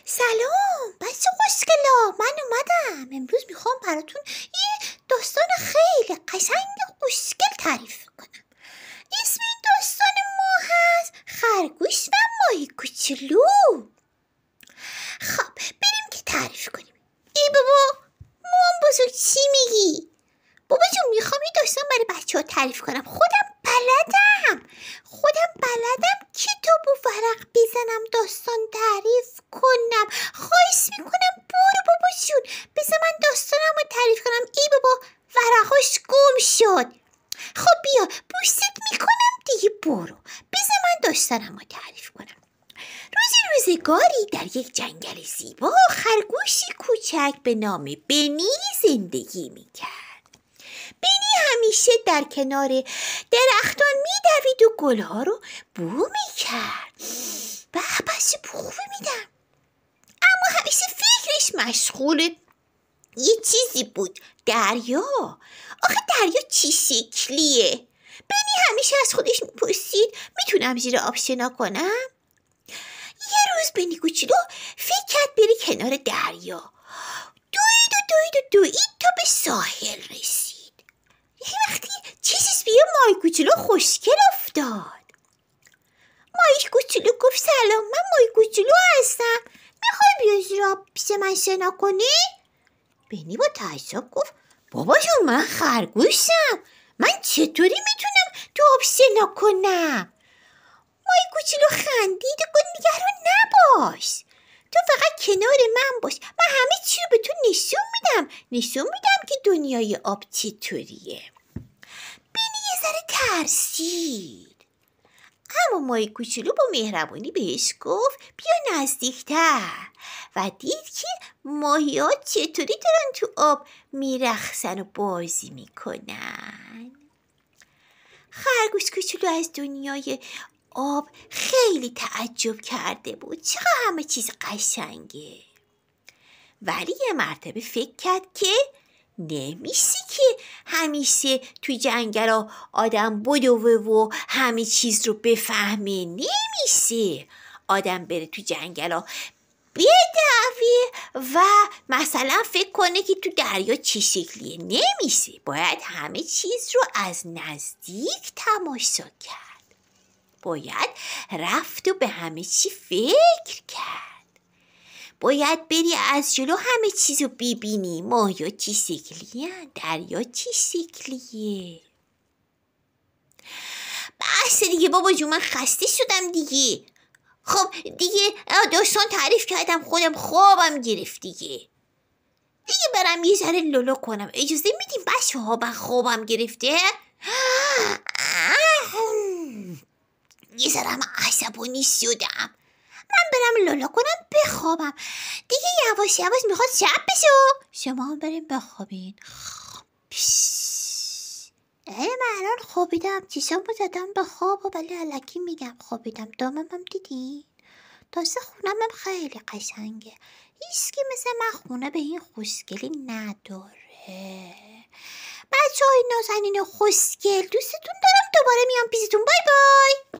سلام بچه خوشگلا، من اومدم. امروز میخوام براتون یه داستان خیلی قشنگ خوشگل تعریف کنم. اسم این داستان ما هست خرگوش و ماهی کوچولو. خب بریم که تعریف کنیم. ای بابا، مامان بزرگ چی میگی؟ بابا جون میخوام یه داستان برای بچه ها تعریف کنم. خودم بلدم کتاب و ورق بزنم، داستان تعریف کنم. خواهش میکنم برو بابا جون، بذار من داستانم رو تعریف کنم. ای بابا ورقاش گم شد. خب بیا بوست میکنم دیگه، برو بذار من داستانم رو تعریف کنم. روزگاری در یک جنگل زیبا خرگوشی کوچک به نام بنی زندگی میکرد. بنی همیشه در کنار درختان میدوید و گلها رو بو میکرد. به چه بو خوبی میدم. اما همیشه فکرش مشغول یه چیزی بود، دریا. آخه دریا چی شکلیه؟ بنی همیشه از خودش میپرسید میتونم زیر آب شنا کنم؟ یه روز بنی کوچولو فکر کرد بره کنار دریا. دوید تا به ساحل رسید. یه وقتی چیزی به ماهی کوچولو خوشگل افتاد. ماهی کوچولو گفت سلام، من ماهی کوچولو هستم، میخوای بیا زیر آب پیش من شنا کنی؟ بنی با تعجب گفت بابا جون من خرگوشم، من چطوری میتونم تو آب شنا کنم؟ ماهی کوچولو خندید و گفت نگران نباش، تو فقط کنار من باش، من همه چی رو به تو نشون میدم که دنیای آب چطوریه. بنی یه ذره ترسید، اما ماهی کوچولو با مهربانی بهش گفت بیا نزدیکتر و دید که ماهی ها چطوری دارن تو آب میرقصن و بازی میکنن. خرگوش کوچولو از دنیای آب خیلی تعجب کرده بود، چقدر همه چیز قشنگه. ولی یه مرتبه فکر کرد که نمیشه که همیشه تو جنگل آدم بدوه و همه چیز رو بفهمه. نمیشه آدم بره تو جنگل بدوه و مثلا فکر کنه که تو دریا چی شکلیه. نمیشه، باید همه چیز رو از نزدیک تماشا کرد. باید رفت و به همه چی فکر کرد. باید بری از جلو همه چیزو ببینی، ماهیا چی شکلیه، دریا چی شکلیه. بس دیگه بابا جون، من خسته شدم دیگه. خب دیگه داستان تعریف کردم، خودم خوابم گرفت دیگه برم یه ذره لولو کنم. اجازه میدیم بچه ها، من خوابم گرفته. یه ذره هم عصبانی شدم، من برم لولا کنم بخوابم دیگه. یواش میخواد شب بشه، شما هم بریم بخوابین. من الان خوابیدم، چشامو زدم به خواب و ولی الکی میگم خوابیدم. دامم دیدین؟ تازه خونمم خیلی قشنگه، هیچکی مثل من خونه به این خوشگلی نداره. بچه های نازنین خوشگل، دوستتون دارم، دوباره میام پیشتون. بای بای.